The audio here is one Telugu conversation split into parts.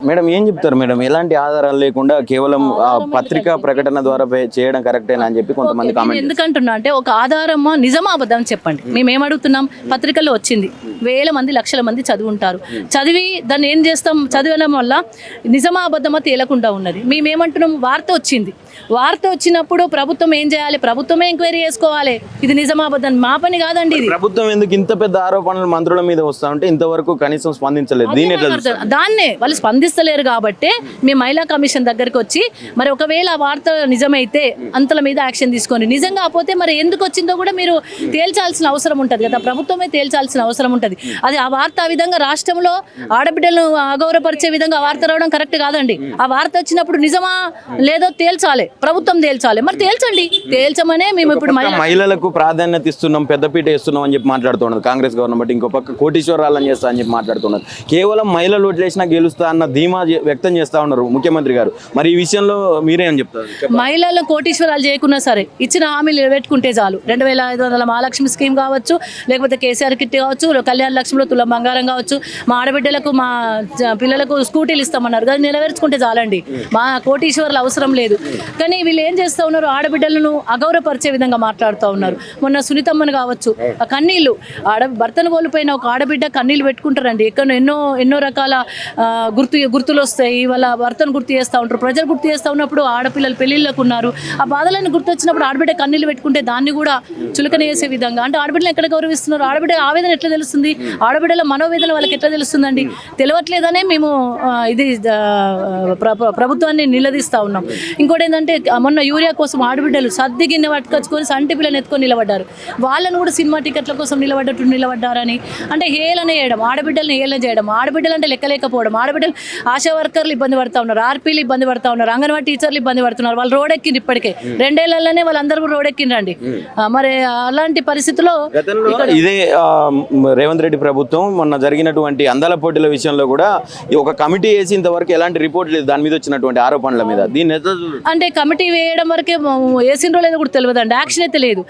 మేడం ఏం చెప్తారు మేడం? ఎలాంటి ఆధారాలు లేకుండా కేవలం పత్రికా ప్రకటన ద్వారా చేయడం కరెక్టేనా అని చెప్పి కొంతమంది కామెంట్ ఎందుకంటున్నా అంటే ఒక ఆధారమా నిజమా అబద్ధం చెప్పండి. మేము ఏమడుగుతున్నాం, పత్రికల్లో వచ్చింది, వేల మంది లక్షల మంది చదువుంటారు, చదివి దాన్ని ఏం చేస్తాం, చదవడం వల్ల నిజమా అబద్ధమా తేలకుండా ఉన్నది. మేమేమంటున్నాం, వార్త వచ్చింది, వార్త వచ్చినప్పుడు ప్రభుత్వం ఏం చేయాలి, ప్రభుత్వమే ఎంక్వైరీ చేసుకోవాలి, ఇది నిజమా అబద్ధం మా పని కాదండి. ఇది ప్రభుత్వం ఎందుకు ఇంత పెద్ద ఆరోపణలు మంత్రుల మీద వస్తా ఉంటే ఇంతవరకు కనీసం స్పందించలేదు? దీని దాన్నే వాళ్ళు స్పందిస్తలేరు కాబట్టి మేము మహిళా కమిషన్ దగ్గరికి వచ్చి మరి ఒకవేళ ఆ వార్త నిజమైతే అంతల మీద యాక్షన్ తీసుకొని, నిజంగా పోతే మరి ఎందుకు వచ్చిందో కూడా మీరు తేల్చాల్సిన అవసరం ఉంటుంది కదా, ప్రభుత్వమే తేల్చాల్సిన అవసరం ఉంటుంది. అది ఆ వార్త ఆ విధంగా రాష్ట్రంలో ఆడబిడ్డలను అగౌరవపరిచే విధంగా ఆ వార్త రావడం కరెక్ట్ కాదండి. ఆ వార్త వచ్చినప్పుడు నిజమా లేదో తేల్చాలి, ప్రభుత్వం తేల్చాలి. మరి తేల్చండి, తేల్చమనే మేము ఇప్పుడు మహిళలకు ప్రాధాన్యత ఇస్తున్నాం, పెద్దపీట ఇస్తున్నాం అని చెప్పి మాట్లాడుతున్నది కాంగ్రెస్ గవర్నమెంట్. ఇంకో పక్క కోటీశ్వరాలను చేస్తా అని చెప్పి మాట్లాడుతున్నారు. కేవలం మహిళలు ఓట్లు వేసినా గెలుస్తా అన్న ధీమా వ్యక్తం చేస్తా ఉన్నారు ముఖ్యమంత్రి గారు. మరి ఈ విషయంలో మీరేం చెప్తారు? మహిళలు కోటీశ్వరాలు చేయకున్నా సరే ఇచ్చిన హామీలు నిలబెట్టుకుంటే చాలు. 2500 మహాలక్ష్మి స్కీమ్ కావచ్చు, లేకపోతే కేసీఆర్ కిట్ కావచ్చు, కళ్యాణ లక్ష్మిలో తులం బంగారం కావచ్చు, మా ఆడబిడ్డలకు మా పిల్లలకు స్కూటీలు ఇస్తామన్నారు, అది నెరవేర్చుకుంటే చాలండి. మా కోటీశ్వరులు అవసరం లేదు. కానీ వీళ్ళు ఏం చేస్తూ ఉన్నారు, ఆడబిడ్డలను అగౌరవపరిచే విధంగా మాట్లాడుతూ ఉన్నారు. మొన్న సునీతమ్మను కావచ్చు, ఆ కన్నీళ్ళు, భర్తను కోల్పోయిన ఒక ఆడబిడ్డ కన్నీళ్ళు పెట్టుకుంటారండి. ఎన్నో రకాల గుర్తులు వస్తాయి, వాళ్ళ భర్తను గుర్తు చేస్తూ ఉంటారు, ప్రజలు గుర్తు చేస్తూ ఉన్నప్పుడు ఆడపిల్లలు పెళ్లిళ్ళకు ఉన్నారు, ఆ బాధలను గుర్తు వచ్చినప్పుడు ఆడబిడ్డ కన్నీళ్ళు పెట్టుకుంటే దాన్ని కూడా చులకన చేసే విధంగా, అంటే ఆడబిడ్డలు ఎక్కడ గౌరవిస్తున్నారు, ఆడబిడ్డ ఆవేదన ఎట్లా తెలుస్తుంది, ఆడబిడ్డల మనోవేదన వాళ్ళకి ఎట్లా తెలుస్తుందండి? తెలియట్లేదనే మేము ఇది ప్రభుత్వాన్ని నిలదీస్తూ ఉన్నాం. ఇంకోటి ఏంటంటే మొన్న యూరియా కోసం ఆడబిడ్డలు సర్ది గిన్నె పట్టుకొచ్చుకొని సంటి పిల్లని ఎత్తుకొని నిలబడ్డారు. వాళ్ళను కూడా సినిమా టికెట్ల కోసం నిలబడ్డారని అంటే హేళన చేయడం, ఆడబిడ్డలను హేళన చేయడం, ఆడబిడ్డలు అంటే లెక్కలేకపోవడం, ఆడబిడ్డలు ఆశా వర్కర్లు ఇబ్బంది పడుతూ ఉన్నారు, ఆర్పీలు ఇబ్బంది పడుతూ ఉన్నారు, అంగన్వాడీ టీచర్లు ఇబ్బంది పడుతున్నారు. వాళ్ళు రోడ్ ఎక్కింది, ఇప్పటికే 2 ఏళ్లలోనే వాళ్ళందరూ రోడ్ ఎక్కిండ్రండి. మరి అలాంటి పరిస్థితుల్లో ఇదే రేవంత్ రెడ్డి ప్రభుత్వం మొన్న జరిగినటువంటి అందాల పోటీల విషయంలో కూడా ఒక కమిటీ వేసి ఇంతవరకు ఎలాంటి రిపోర్ట్ లేదు దాని మీద వచ్చినటువంటి ఆరోపణల మీద. దీన్ని అంటే కమిటీ వేయడం వరకే వేసిండ్రో లేదో కూడా తెలియదండి, యాక్షన్ అయితే లేదు.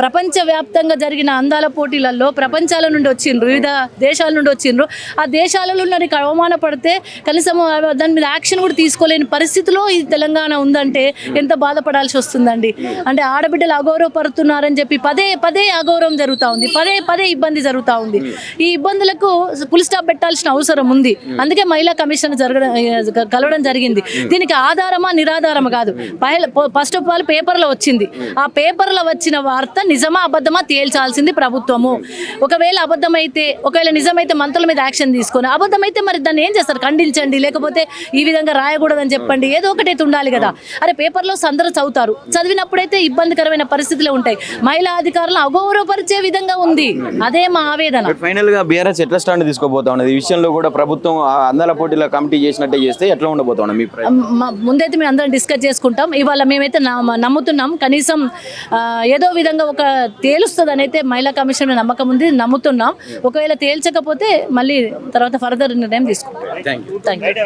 ప్రపంచ వ్యాప్తంగా జరిగిన అందాల పోటీలలో ప్రపంచాల నుండి వచ్చిండ్రు, వివిధ దేశాల నుండి వచ్చిండ్రు. ఆ దేశాలలో అవమానపడితే కనీసం దాని మీద యాక్షన్ కూడా తీసుకోలేని పరిస్థితిలో ఈ తెలంగాణ ఉందంటే ఎంత బాధపడాల్సి వస్తుందండి. అంటే ఆడబిడ్డలు అగౌరవపడుతున్నారని చెప్పి పదే అగౌరవం జరుగుతూ ఉంది, పదే ఇబ్బంది జరుగుతూ ఉంది. ఈ ఇబ్బందులకు ఫుల్ స్టాప్ పెట్టాల్సిన అవసరం ఉంది. అందుకే మహిళా కమిషన్ కలవడం జరిగింది. దీనికి ఆధారమా నిరాధారమా కాదు, ఫస్ట్ ఆఫ్ ఆల్ పేపర్లో వచ్చింది, ఆ పేపర్లో వచ్చిన వార్త నిజమా అబద్ధమా తేల్చాల్సింది ప్రభుత్వము. ఒకవేళ అబద్ధమైతే, ఒకవేళ నిజమైతే మంత్రుల మీద యాక్షన్ తీసుకొని, అబద్ధమైతే మరి దాన్ని ఏం చేస్తారు, ఖండించండి, లేకపోతే ఈ విధంగా రాయకూడదని చెప్పండి, ఏదో ఒకటైతే ఉండాలి కదా. అరే పేపర్లో అందరూ చదువుతారు, చదివినప్పుడైతే ఇబ్బందికరమైన పరిస్థితులే ఉంటాయి. మహిళా అధికారులను అగౌరవపరిచే విధంగా ఉంది, అదే మా ఆవేదన. ఫైనల్ గా బీఆర్ఎస్ ఎట్లా స్టాండ్ తీసుకోబోతా ఉన్నది ఈ విషయంలో కూడా? ప్రభుత్వం అందాల పోటీల కమిటీ చేసినట్టే చేస్తే ఎట్లా ఉండబోతా ఉన్నది? ముందైతే మేము అందరం డిస్కస్ చేసుకుంటాం. ఇవాళ మేమైతే నమ్ముతున్నాం, కనీసం ఏదో విధంగా ఒక తేలుస్తుంది అని అయితే మహిళా కమిషన్ నమ్మకం ఉంది, నమ్ముతున్నాం. ఒకవేళ తేల్చకపోతే మళ్ళీ తర్వాత ఫర్దర్ నిర్ణయం తీసుకుంటాం. Thank you.